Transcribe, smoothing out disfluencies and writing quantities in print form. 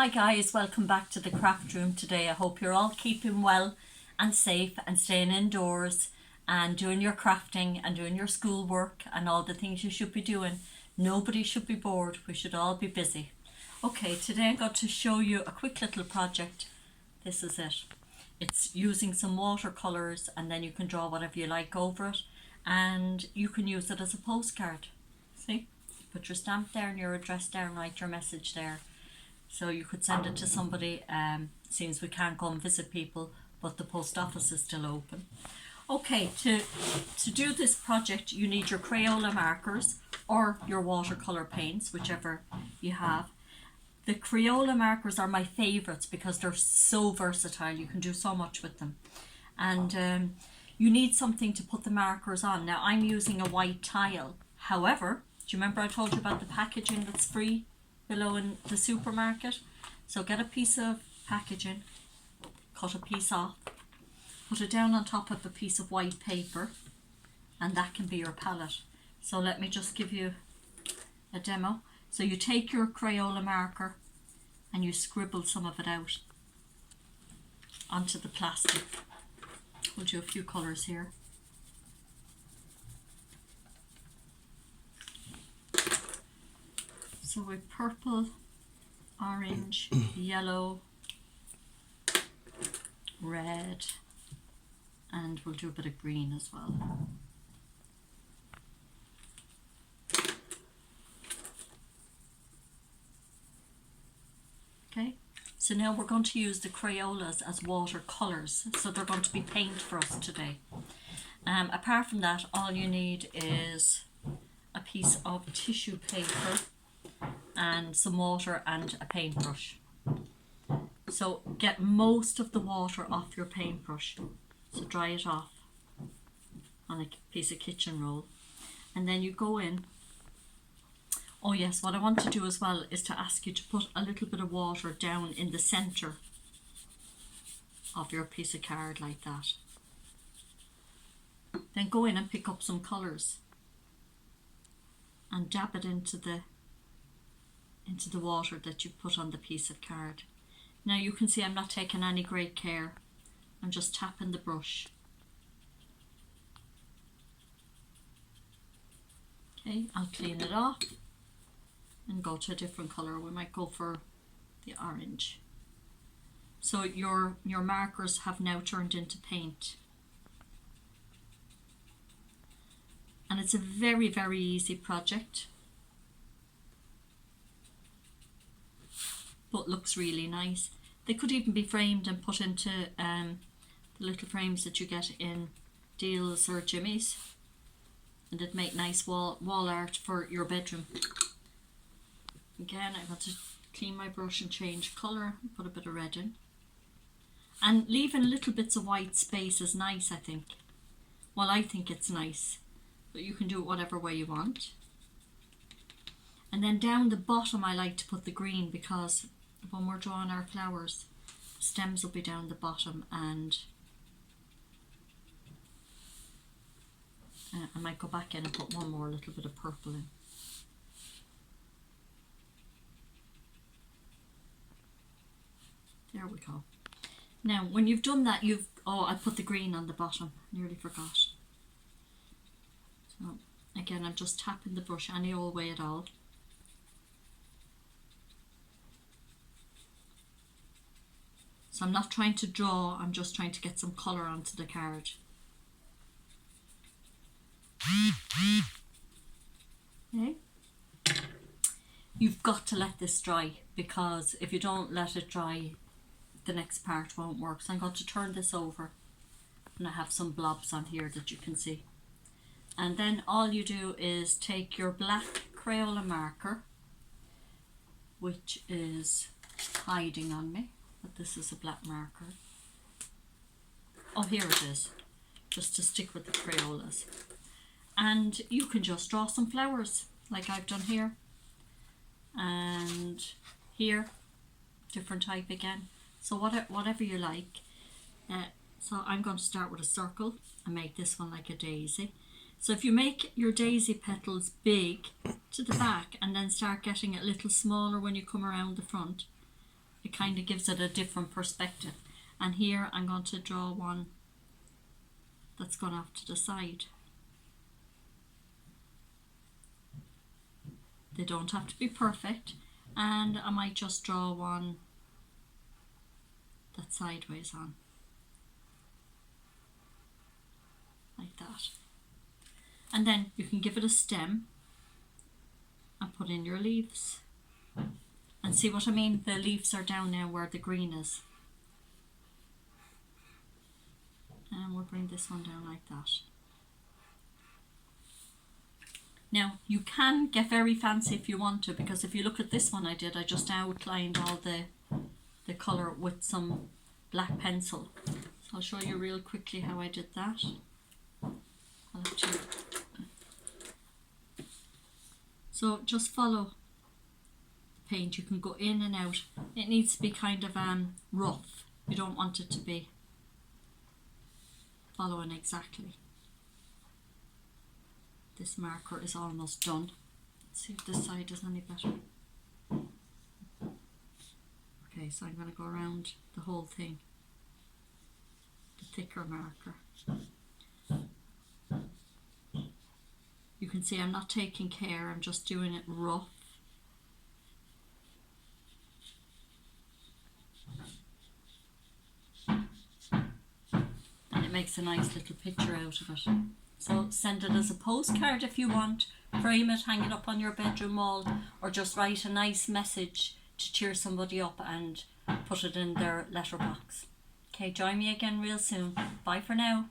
Hi guys, welcome back to the craft room today. I hope you're all keeping well and safe and staying indoors and doing your crafting and doing your schoolwork and all the things you should be doing. Nobody should be bored, we should all be busy. Okay, today I'm going to show you a quick little project. This is it. It's using some watercolours and then you can draw whatever you like over it and you can use it as a postcard. See? Put your stamp there and your address there and write your message there. So you could send it to somebody, seems we can't go and visit people, but the post office is still open. Okay, to do this project you need your Crayola markers or your watercolour paints, whichever you have. The Crayola markers are my favourites because they're so versatile, you can do so much with them. And you need something to put the markers on. Now I'm using a white tile, however, do you remember I told you about the packaging that's free below in the supermarket? So get a piece of packaging, cut a piece off, put it down on top of a piece of white paper, and that can be your palette. So let me just give you a demo. So you take your Crayola marker and you scribble some of it out onto the plastic. We'll do a few colours here. So with purple, orange, yellow, red, and we'll do a bit of green as well. Okay, so now we're going to use the Crayolas as watercolours, so they're going to be paint for us today. Apart from that, all you need is a piece of tissue paper and some water and a paintbrush. So get most of the water off your paintbrush, so dry it off on a piece of kitchen roll, and then you go in. Oh yes, what I want to do as well is to ask you to put a little bit of water down in the centre of your piece of card like that. Then go in and pick up some colours and dab it into the water that you put on the piece of card. Now you can see I'm not taking any great care. I'm just tapping the brush. Okay, I'll clean it off and go to a different colour. We might go for the orange. So your markers have now turned into paint. And it's a very, very easy project, but looks really nice. They could even be framed and put into the little frames that you get in Deals or Jimmy's, and it'd make nice wall art for your bedroom. Again, I want to clean my brush and change colour, put a bit of red in. And leaving little bits of white space is nice, I think. Well, I think it's nice, but you can do it whatever way you want. And then down the bottom I like to put the green, because when we're drawing our flowers, the stems will be down the bottom, and I might go back in and put one more little bit of purple in. There we go. Now when you've done that, oh, I put the green on the bottom, nearly forgot. So again, I'm just tapping the brush any old way at all. So I'm not trying to draw, I'm just trying to get some colour onto the card. Okay. You've got to let this dry, because if you don't let it dry, the next part won't work. So I'm going to turn this over, and I have some blobs on here that you can see. And then all you do is take your black Crayola marker, which is hiding on me, but this is a black marker. Oh, here it is, just to stick with the Crayolas. And you can just draw some flowers like I've done here, and here, different type again. So whatever you like. So I'm going to start with a circle and make this one like a daisy. So if you make your daisy petals big to the back and then start getting it a little smaller when you come around the front, It kind of gives it a different perspective. And here I'm going to draw one that's gone off to the side. They don't have to be perfect, and I might just draw one that's sideways on, like that. And then you can give it a stem and put in your leaves. And see what I mean? The leaves are down now where the green is. And we'll bring this one down like that. Now you can get very fancy if you want to, because if you look at this one I did, I just outlined all the colour with some black pencil. So I'll show you real quickly how I did that. I'll have to. So just follow the paint. You can go in and out. It needs to be kind of rough. You don't want it to be following exactly. This marker is almost done. Let's see if this side is any better. Okay, so I'm going to go around the whole thing, the thicker marker. You can see I'm not taking care, I'm just doing it rough. And it makes a nice little picture out of it. So send it as a postcard if you want, frame it, hang it up on your bedroom wall, or just write a nice message to cheer somebody up and put it in their letterbox. Okay, join me again real soon. Bye for now.